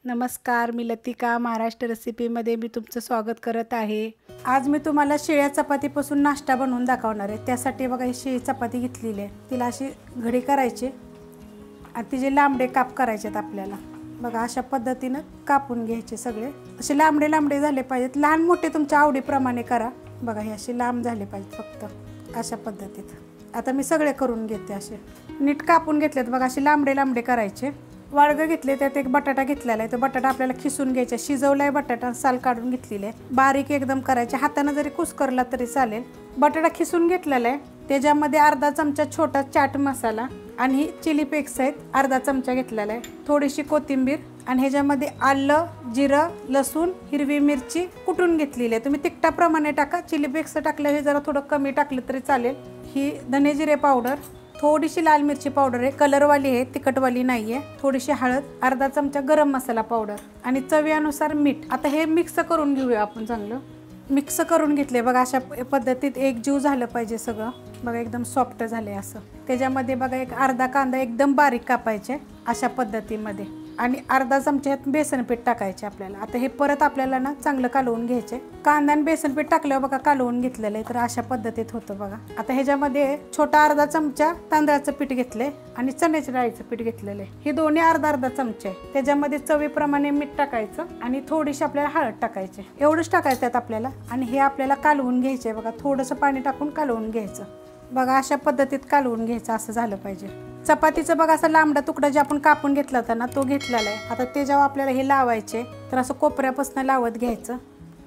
नमस्कार, मी लतिका महाराष्ट्र रेसिपीमध्ये मी तुमचं स्वागत करत आहे। आज मी तुम्हाला शिळ्या चपातीपासून नाश्ता बनवून दाखवणार आहे। त्यासाठी बघा ही शिळी चपाती घेतलेली आहे, तिला अशी घडी करायची आणि तिचे लांबडे काप करायचे आहेत आपल्याला। बघा अशा पद्धतीने कापून घ्यायचे सगळे, असे लांबडे लांबडे झाले पाहिजेत, लहान मोठे तुमच्या आवडीप्रमाणे करा। बघा हे असे लांब झाले पाहिजेत फक्त अशा पद्धतीत। आता मी सगळे करून घेते, असे नीट कापून घेतलेत बघा, असे लांबडे लांबडे करायचे। वाळगं घेतले, त्यात एक बटाटा घेतलेला आहे, तो बटाटा आपल्याला खिसून घ्यायचा, शिजवलाय बटाटा, साल काढून घेतलेले आहे, बारीक एकदम करायचे, हाताने जरी कुस्करला तरी चालेल। बटाटा खिसून घेतलेला आहे, त्याच्यामध्ये अर्धा चमचा छोटा चाट मसाला आणि चिली फ्लेक्स आहेत अर्धा चमचा घेतलेला आहे, थोडीशी कोथिंबीर आणि ह्याच्यामध्ये आलं, जिरं, लसूण, हिरवी मिरची कुटून घेतलेली आहे। तुम्ही तिखटाप्रमाणे टाका, चिली फ्लेक्स टाकलं हे जरा थोडं कमी टाकलं तरी चालेल। ही धने जिरे पावडर, थोडीशी लाल मिरची पावडर आहे, कलरवाली आहे, तिखटवाली नाही आहे, थोडीशी हळद, अर्धा चमचा गरम मसाला पावडर आणि चवीनुसार मीठ। आता हे मिक्स करून घेऊया आपण, चांगलं मिक्स करून घेतले बघा, अशा पद्धतीत एक जीव झालं पाहिजे सगळं। बघा एकदम सॉफ्ट झाले असं। त्याच्यामध्ये बघा एक अर्धा कांदा एकदम बारीक कापायचे अशा पद्धतीमध्ये आणि अर्धा चमचा ह्यात बेसन पीठ टाकायचे आपल्याला। आता हे परत आपल्याला ना चांगलं कालवून घ्यायचे, कांदा आणि बेसन पीठ टाकल्यावर बघा कालवून घेतलेलं आहे, तर अशा पद्धतीत होतं बघा। आता ह्याच्यामध्ये छोटा अर्धा चमचा तांदळाचं पीठ घेतले आणि चण्याच्या डाळीचं पीठ घेतलेलं आहे, हे दोन्ही अर्धा अर्धा चमचे। त्याच्यामध्ये चवीप्रमाणे मीठ टाकायचं आणि थोडीशी आपल्याला हळद टाकायचे, एवढंच टाकायचं आपल्याला आणि हे आपल्याला कालवून घ्यायचे बघा, थोडंसं पाणी टाकून कालवून घ्यायचं बघा, अशा पद्धतीत कालवून घ्यायचं, असं झालं पाहिजे। चपातीचं बघा असा लांबडा तुकडा जे आपण कापून घेतला होता ना, तो घेतलेला आहे। आता ते जेव्हा आपल्याला हे लावायचे तर असं कोपऱ्यापासून लावत घ्यायचं,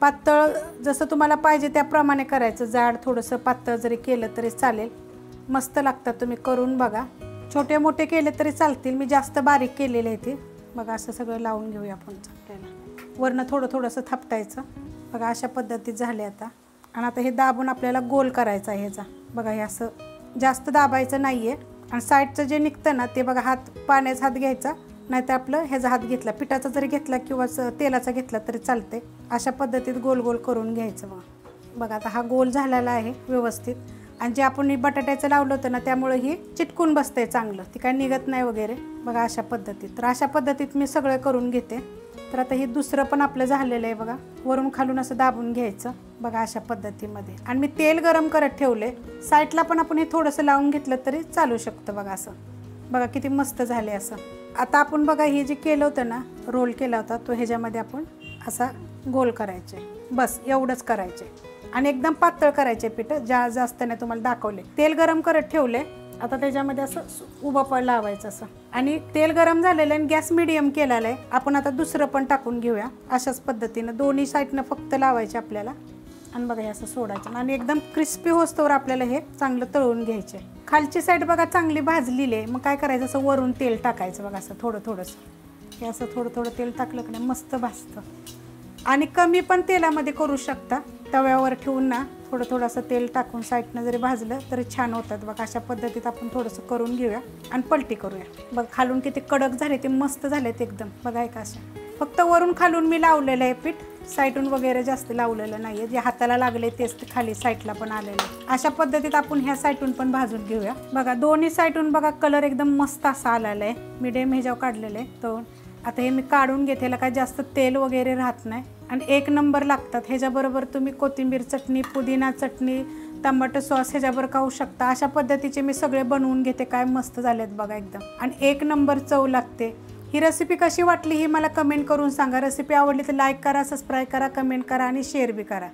पातळ जसं तुम्हाला पाहिजे त्याप्रमाणे करायचं, जाड थोडंसं पातळ जरी केलं तरी चालेल, मस्त लागतात, तुम्ही करून बघा। छोटे मोठे केले तरी चालतील, मी जास्त बारीक केलेले आहे ते बघा। असं सगळं लावून घेऊया आपण, आपल्याला वरनं थोडं थोडंसं थापटायचं बघा, अशा पद्धतीत झाले आता। आणि आता हे दाबून आपल्याला गोल करायचा आहे ह्याचा बघा, हे असं जास्त दाबायचं नाही आहे। आणि साईडचं जे निघतं ना ते बघा, हात पाण्याचा हात घ्यायचा, नाहीतर आपलं ह्याचा हात घेतला, पिठाचा जरी घेतला किंवा तेलाचा घेतला तरी चालते। अशा पद्धतीत गोल गोल करून घ्यायचं बघा। आता हा गोल झालेला आहे व्यवस्थित, आणि जे आपण बटाट्याचं लावलं होतं ना त्यामुळे ही चिटकून बसते चांगलं, ती काय निघत नाही वगैरे बघा अशा पद्धतीत। तर अशा पद्धतीत मी सगळं करून घेते। तर आता हे दुसरं पण आपलं झालेलं आहे बघा, वरून खालून असं दाबून घ्यायचं बघा अशा पद्धतीमध्ये। आणि मी तेल गरम करत ठेवले, साईडला पण आपण हे थोडंसं लावून घेतलं तरी चालू शकतं बघा, असं बघा किती मस्त झाले असं। आता आपण बघा हे जे केलं होतं ना, रोल केला होता तो ह्याच्यामध्ये आपण असा गोल करायचे, बस एवढंच करायचे आणि एकदम पातळ करायचे पीठ, जास्त नाही तुम्हाला दाखवले। तेल गरम करत ठेवले, आता त्याच्यामध्ये असं उभं लावायचं असं, आणि तेल गरम झालेलं आहे, गॅस मिडियम केलेला आहे। आपण आता दुसरं पण टाकून घेऊया अशाच पद्धतीनं, दोन्ही साईडनं फक्त लावायचे आपल्याला आणि बघा हे असं सोडायचं आणि एकदम क्रिस्पी होस्तोवर आपल्याला हे चांगलं तळून घ्यायचे। खालची साईड बघा चांगली भाजलेली आहे, मग काय करायचं, असं वरून तेल टाकायचं बघा, असं थोडं थोडंसं, हे असं थोडं थोडं तेल टाकलं की नाही मस्त भाजतं। आणि कमी पण तेलामध्ये करू शकता, तव्यावर ठेवून ना थोडं थोडंसं तेल टाकून साईडनं जरी भाजलं तरी छान होतात बघा। अशा पद्धतीत आपण थोडंसं करून घेऊया आणि पलटी करूया बघ, खालून किती कडक झाले ते, मस्त झालेत एकदम बघा। एक अशा फक्त वरून खालून मी लावलेलं आहे पीठ, साईडून वगैरे जास्त लावलेलं नाही आहे, जे हाताला लागले तेच ते खाली साईडला पण आलेलं आहे। अशा पद्धतीत आपण ह्या साईडून पण भाजून घेऊया बघा, दोन्ही साईडून बघा कलर एकदम मस्त असा आलेला आहे, मिडियम ह्याच्यावर काढलेलं आहे तो। आता हे मी काढून घेते, ह्याला काय जास्त तेल वगैरे राहत नाही आणि एक नंबर लागतात। ह्याच्याबरोबर तुम्ही कोथिंबीर चटणी, पुदिना चटणी, टमाटर सॉस ह्याच्याबरोबर खाऊ शकता। अशा पद्धतीचे मी सगळे बनवून घेते, काय मस्त झालेत बघा एकदम, आणि एक नंबर चव लागते। ही रेसिपी कशी वाटली ही मला कमेंट करून सांगा। रेसिपी आवडली तर लाईक करा, सबस्क्राईब करा, कमेंट करा आणि शेअर बी करा।